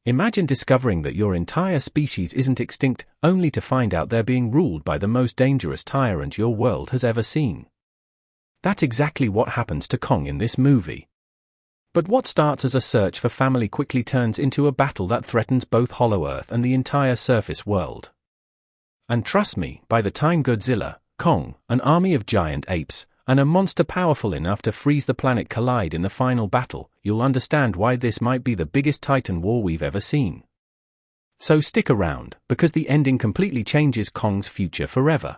Imagine discovering that your entire species isn't extinct, only to find out they're being ruled by the most dangerous tyrant your world has ever seen. That's exactly what happens to Kong in this movie. But what starts as a search for family quickly turns into a battle that threatens both Hollow Earth and the entire surface world. And trust me, by the time Godzilla, Kong, an army of giant apes, and a monster powerful enough to freeze the planet collide in the final battle, you'll understand why this might be the biggest Titan war we've ever seen. So stick around, because the ending completely changes Kong's future forever.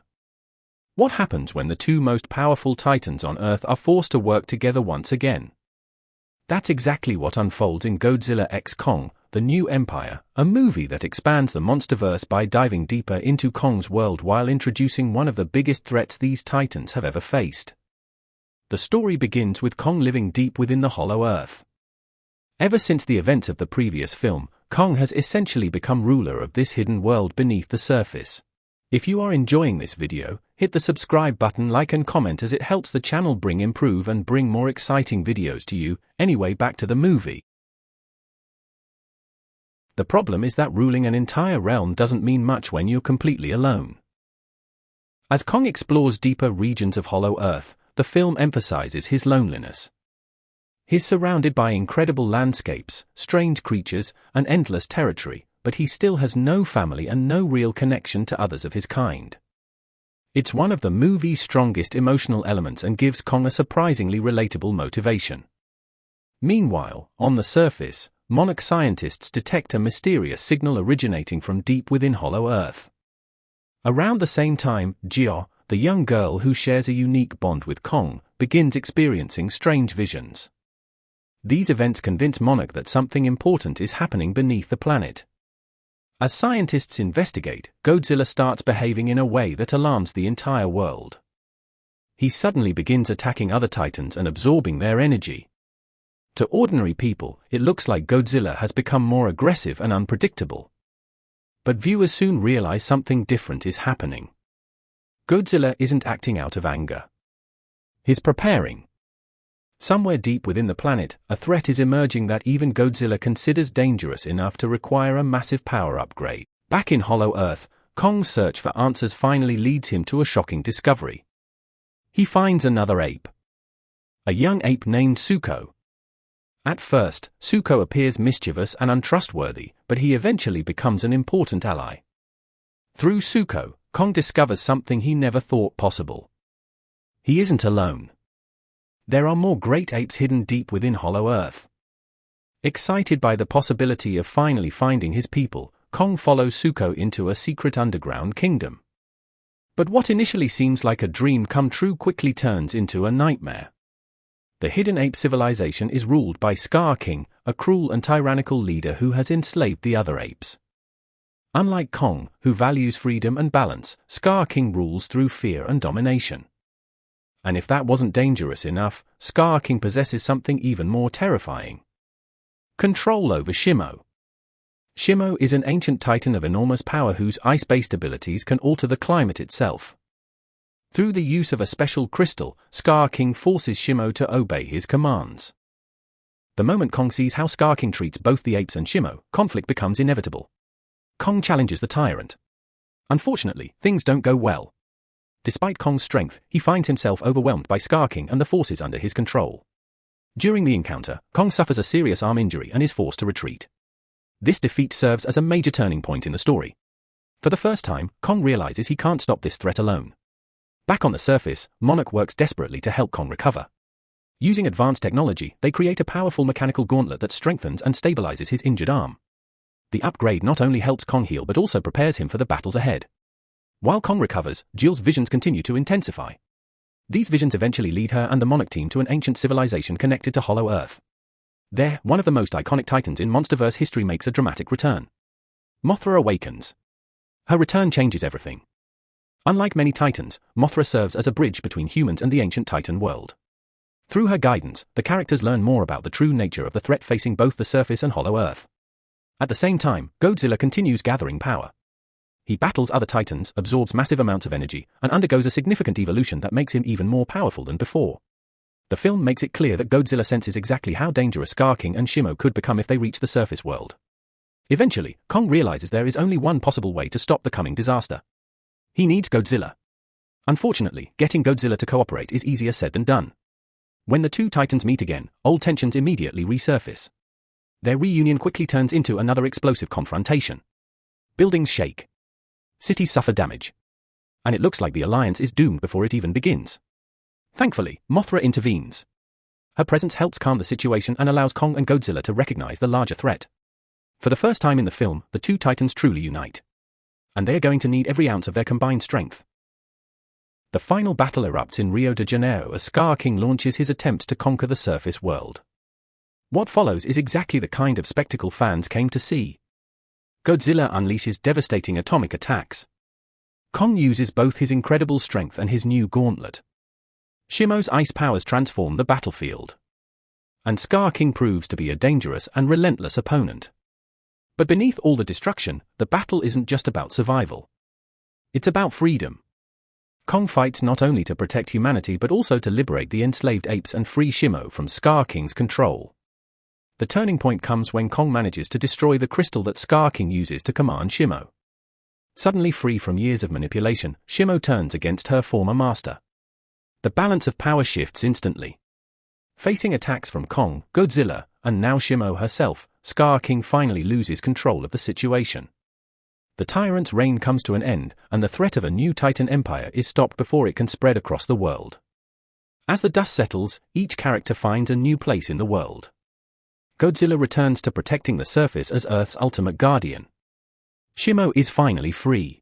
What happens when the two most powerful Titans on Earth are forced to work together once again? That's exactly what unfolds in Godzilla x Kong, The New Empire, a movie that expands the Monsterverse by diving deeper into Kong's world while introducing one of the biggest threats these Titans have ever faced. The story begins with Kong living deep within the Hollow Earth. Ever since the events of the previous film, Kong has essentially become ruler of this hidden world beneath the surface. If you are enjoying this video, hit the subscribe button, like and comment, as it helps the channel improve and bring more exciting videos to you. Anyway, back to the movie. The problem is that ruling an entire realm doesn't mean much when you're completely alone. As Kong explores deeper regions of Hollow Earth, the film emphasizes his loneliness. He's surrounded by incredible landscapes, strange creatures, and endless territory, but he still has no family and no real connection to others of his kind. It's one of the movie's strongest emotional elements and gives Kong a surprisingly relatable motivation. Meanwhile, on the surface, Monarch scientists detect a mysterious signal originating from deep within Hollow Earth. Around the same time, Jio, the young girl who shares a unique bond with Kong, begins experiencing strange visions. These events convince Monarch that something important is happening beneath the planet. As scientists investigate, Godzilla starts behaving in a way that alarms the entire world. He suddenly begins attacking other Titans and absorbing their energy. To ordinary people, it looks like Godzilla has become more aggressive and unpredictable. But viewers soon realize something different is happening. Godzilla isn't acting out of anger. He's preparing. Somewhere deep within the planet, a threat is emerging that even Godzilla considers dangerous enough to require a massive power upgrade. Back in Hollow Earth, Kong's search for answers finally leads him to a shocking discovery. He finds another ape. A young ape named Suko. At first, Suko appears mischievous and untrustworthy, but he eventually becomes an important ally. Through Suko, Kong discovers something he never thought possible. He isn't alone. There are more great apes hidden deep within Hollow Earth. Excited by the possibility of finally finding his people, Kong follows Suko into a secret underground kingdom. But what initially seems like a dream come true quickly turns into a nightmare. The hidden ape civilization is ruled by Skar King, a cruel and tyrannical leader who has enslaved the other apes. Unlike Kong, who values freedom and balance, Skar King rules through fear and domination. And if that wasn't dangerous enough, Skar King possesses something even more terrifying. Control over Shimo. Shimo is an ancient titan of enormous power whose ice-based abilities can alter the climate itself. Through the use of a special crystal, Skar King forces Shimo to obey his commands. The moment Kong sees how Skar King treats both the apes and Shimo, conflict becomes inevitable. Kong challenges the tyrant. Unfortunately, things don't go well. Despite Kong's strength, he finds himself overwhelmed by Skar King and the forces under his control. During the encounter, Kong suffers a serious arm injury and is forced to retreat. This defeat serves as a major turning point in the story. For the first time, Kong realizes he can't stop this threat alone. Back on the surface, Monarch works desperately to help Kong recover. Using advanced technology, they create a powerful mechanical gauntlet that strengthens and stabilizes his injured arm. The upgrade not only helps Kong heal but also prepares him for the battles ahead. While Kong recovers, Jill's visions continue to intensify. These visions eventually lead her and the Monarch team to an ancient civilization connected to Hollow Earth. There, one of the most iconic titans in Monsterverse history makes a dramatic return. Mothra awakens. Her return changes everything. Unlike many titans, Mothra serves as a bridge between humans and the ancient titan world. Through her guidance, the characters learn more about the true nature of the threat facing both the surface and Hollow Earth. At the same time, Godzilla continues gathering power. He battles other titans, absorbs massive amounts of energy, and undergoes a significant evolution that makes him even more powerful than before. The film makes it clear that Godzilla senses exactly how dangerous Skar King and Shimo could become if they reach the surface world. Eventually, Kong realizes there is only one possible way to stop the coming disaster. He needs Godzilla. Unfortunately, getting Godzilla to cooperate is easier said than done. When the two titans meet again, old tensions immediately resurface. Their reunion quickly turns into another explosive confrontation. Buildings shake. Cities suffer damage. And it looks like the alliance is doomed before it even begins. Thankfully, Mothra intervenes. Her presence helps calm the situation and allows Kong and Godzilla to recognize the larger threat. For the first time in the film, the two titans truly unite. And they are going to need every ounce of their combined strength. The final battle erupts in Rio de Janeiro as Skar King launches his attempt to conquer the surface world. What follows is exactly the kind of spectacle fans came to see. Godzilla unleashes devastating atomic attacks. Kong uses both his incredible strength and his new gauntlet. Shimo's ice powers transform the battlefield. And Skar King proves to be a dangerous and relentless opponent. But beneath all the destruction, the battle isn't just about survival. It's about freedom. Kong fights not only to protect humanity but also to liberate the enslaved apes and free Shimo from Skar King's control. The turning point comes when Kong manages to destroy the crystal that Skar King uses to command Shimo. Suddenly free from years of manipulation, Shimo turns against her former master. The balance of power shifts instantly. Facing attacks from Kong, Godzilla, and now Shimo herself, Skar King finally loses control of the situation. The tyrant's reign comes to an end, and the threat of a new Titan empire is stopped before it can spread across the world. As the dust settles, each character finds a new place in the world. Godzilla returns to protecting the surface as Earth's ultimate guardian. Shimo is finally free.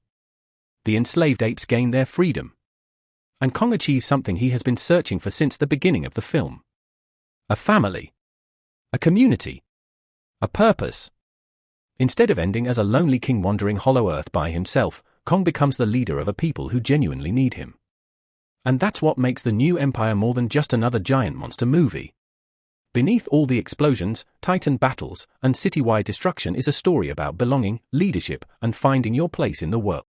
The enslaved apes gain their freedom. And Kong achieves something he has been searching for since the beginning of the film. A family. A community. A purpose. Instead of ending as a lonely king wandering Hollow Earth by himself, Kong becomes the leader of a people who genuinely need him. And that's what makes the new empire more than just another giant monster movie. Beneath all the explosions, Titan battles, and citywide destruction is a story about belonging, leadership, and finding your place in the world.